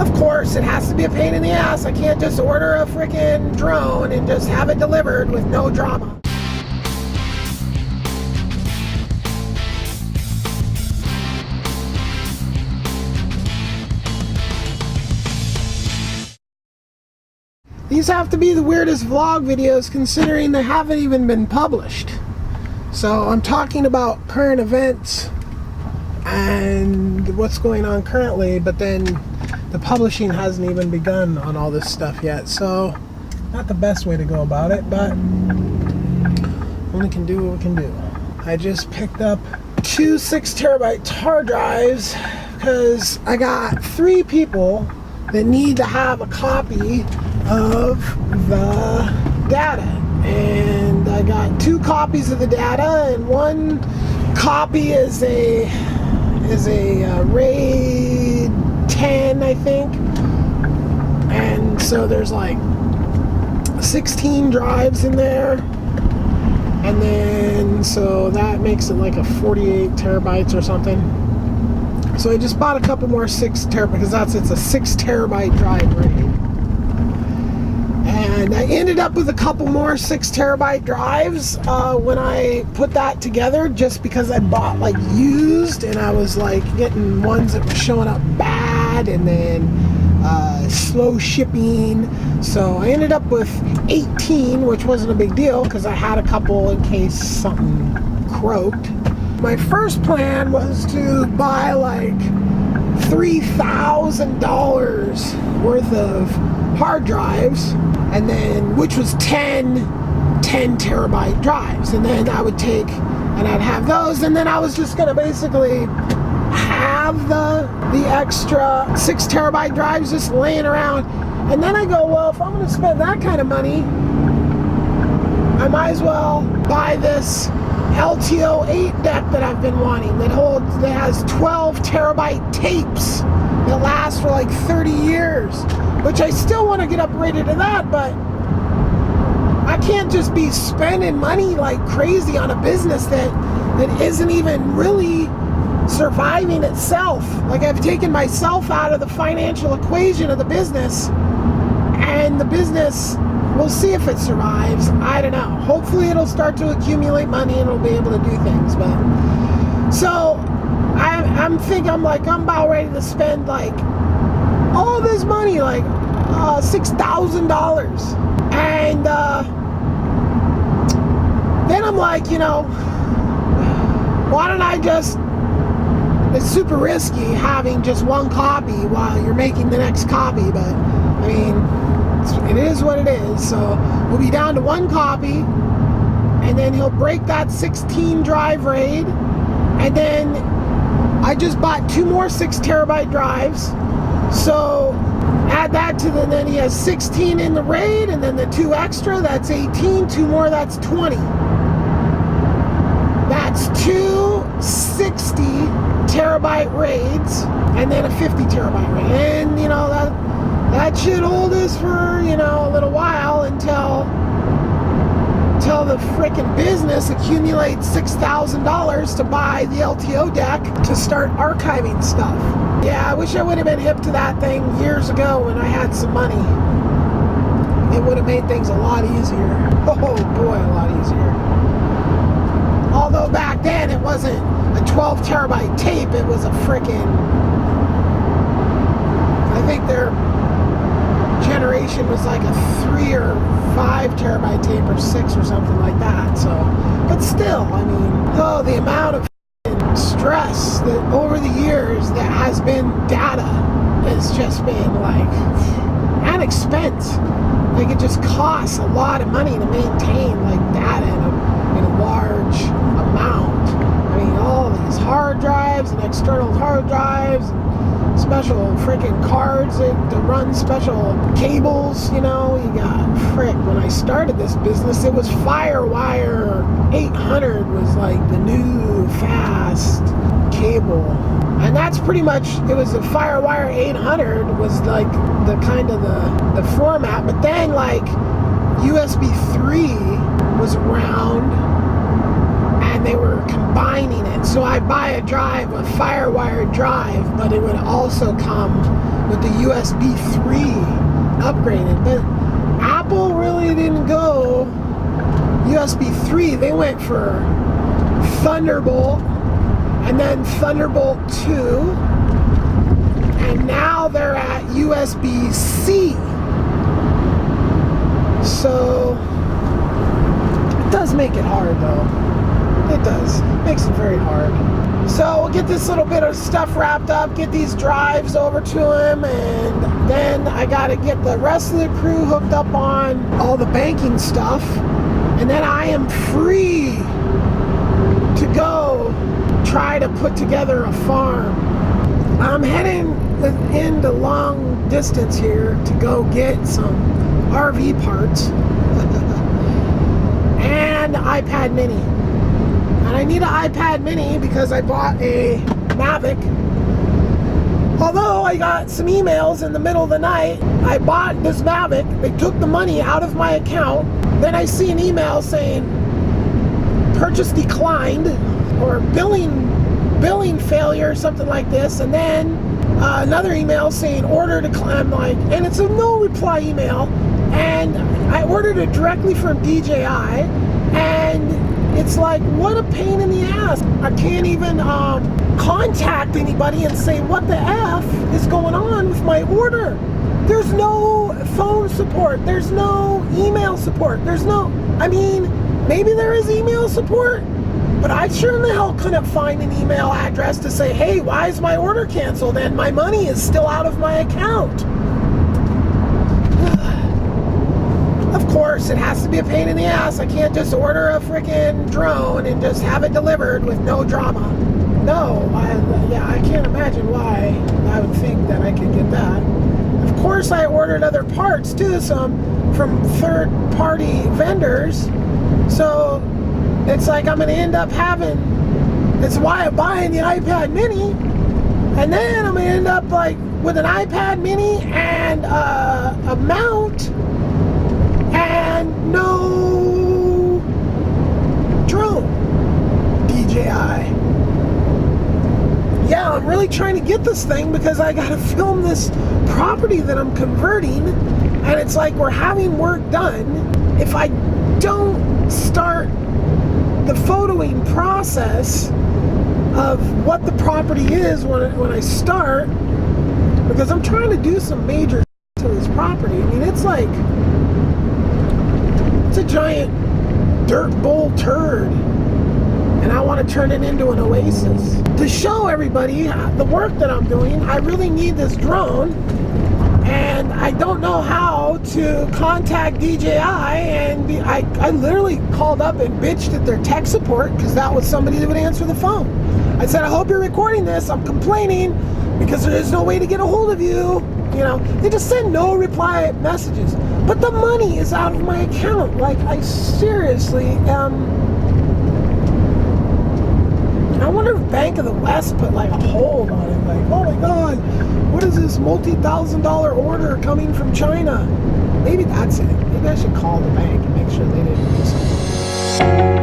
Of course, it has to be a pain in the ass. I can't just order a freaking drone and just have it delivered with no drama. These have to be the weirdest vlog videos considering they haven't even been published. So I'm talking about current events and what's going on currently, but then the publishing hasn't even begun on all this stuff yet. So not the best way to go about it, but only can do what we can do. I just picked up 2 6TB hard drives because I got 3 people that need to have a copy of the data, and I got 2 copies of the data, and 1 copy is a RAID 10, I think, and so there's like 16 drives in there, and then so that makes it like a 48 terabytes or something. So I just bought a couple more 6 terabyte because it's a 6 terabyte drive RAID. And I ended up with a couple more 6 terabyte drives when I put that together, just because I bought like used, and I was like getting ones that were showing up bad and then slow shipping. So I ended up with 18, which wasn't a big deal because I had a couple in case something croaked. My first plan was to buy like $3,000 worth of hard drives, and then which was 10 terabyte drives, and then I would take and I'd have those, and then I was just gonna basically have the extra 6 terabyte drives just laying around. And then I go, well, if I'm gonna spend that kind of money, I might as well buy this LTO 8 deck that I've been wanting, that has 12 terabyte tapes that last for like 30 years, which I still want to get upgraded to that, but I can't just be spending money like crazy on a business that isn't even really surviving itself. Like, I've taken myself out of the financial equation of the business, and the business, we'll see if it survives. I don't know. Hopefully it'll start to accumulate money and it'll be able to do things. But so I'm about ready to spend like all this money, like $6,000, and then I'm like, why don't I just, it's super risky having just 1 copy while you're making the next copy, but I mean, it is what it is. So we'll be down to 1 copy, and then he'll break that 16 drive RAID, and then I just bought 2 more 6 terabyte drives, so add that to then he has 16 in the RAID, and then the 2 extra, that's 18, 2 more, that's 20. That's 2 60 terabyte RAIDs, and then a 50 terabyte RAID, and that should hold us for, a little while until the frickin' business accumulates $6,000 to buy the LTO deck to start archiving stuff. Yeah, I wish I would have been hip to that thing years ago when I had some money. It would have made things a lot easier. Oh boy, a lot easier. Although back then it wasn't a 12 terabyte tape, it was a frickin', I think their generation was like a 3 or 5 terabyte tape, or 6 or something like that. So, but still, I mean, the amount of stress that over the years that has been data has just been like an expense. Like, it just costs a lot of money to maintain like data in a large amount. I mean, all these hard drives and external hard drives and special freaking cards that run special cables, you got when I started this business, it was Firewire 800 was like the new fast cable, and that's pretty much, it was the Firewire 800 was like the kind of the format, but then like USB 3 was around, and and they were combining it. So I buy a drive, a FireWire drive, but it would also come with the USB 3 upgraded. But Apple really didn't go USB 3. They went for Thunderbolt, and then Thunderbolt 2, and now they're at USB-C. So it does make it hard, though. It does. It makes it very hard. So we'll get this little bit of stuff wrapped up, get these drives over to him, and then I gotta get the rest of the crew hooked up on all the banking stuff, and then I am free to go try to put together a farm. I'm heading into long distance here to go get some RV parts and iPad mini. And I need an iPad mini because I bought a Mavic. Although I got some emails in the middle of the night, I bought this Mavic, they took the money out of my account, then I see an email saying purchase declined or billing failure or something like this, and then another email saying order declined, and it's a no reply email, and I ordered it directly from DJI, and it's like, what a pain in the ass. I can't even contact anybody and say what the F is going on with my order. There's no phone support, there's no email support, I mean, maybe there is email support, but I sure in the hell couldn't find an email address to say, hey, why is my order canceled and my money is still out of my account? Of course, it has to be a pain in the ass. I can't just order a freaking drone and just have it delivered with no drama. No, I can't imagine why I would think that I could get that. Of course, I ordered other parts too, some from third-party vendors. So it's like I'm going to end up that's why I'm buying the iPad mini, and then I'm going to end up like with an iPad mini and a mount and no drone. DJI. Yeah, I'm really trying to get this thing because I got to film this property that I'm converting, and it's like we're having work done. If I don't start the photoing process of what the property is when I start, because I'm trying to do some major to this property. I mean, it's like, it's a giant dirt bowl turd, and I want to turn it into an oasis. To show everybody the work that I'm doing, I really need this drone, and I don't know how to contact DJI, and I literally called up and bitched at their tech support because that was somebody that would answer the phone. I said, I hope you're recording this. I'm complaining because there is no way to get a hold of you. You know, they just send no reply messages. But the money is out of my account. Like, I seriously I wonder if Bank of the West put like a hold on it. Like, oh my God, what is this multi-$1,000 order coming from China? Maybe that's it. Maybe I should call the bank and make sure they didn't do something.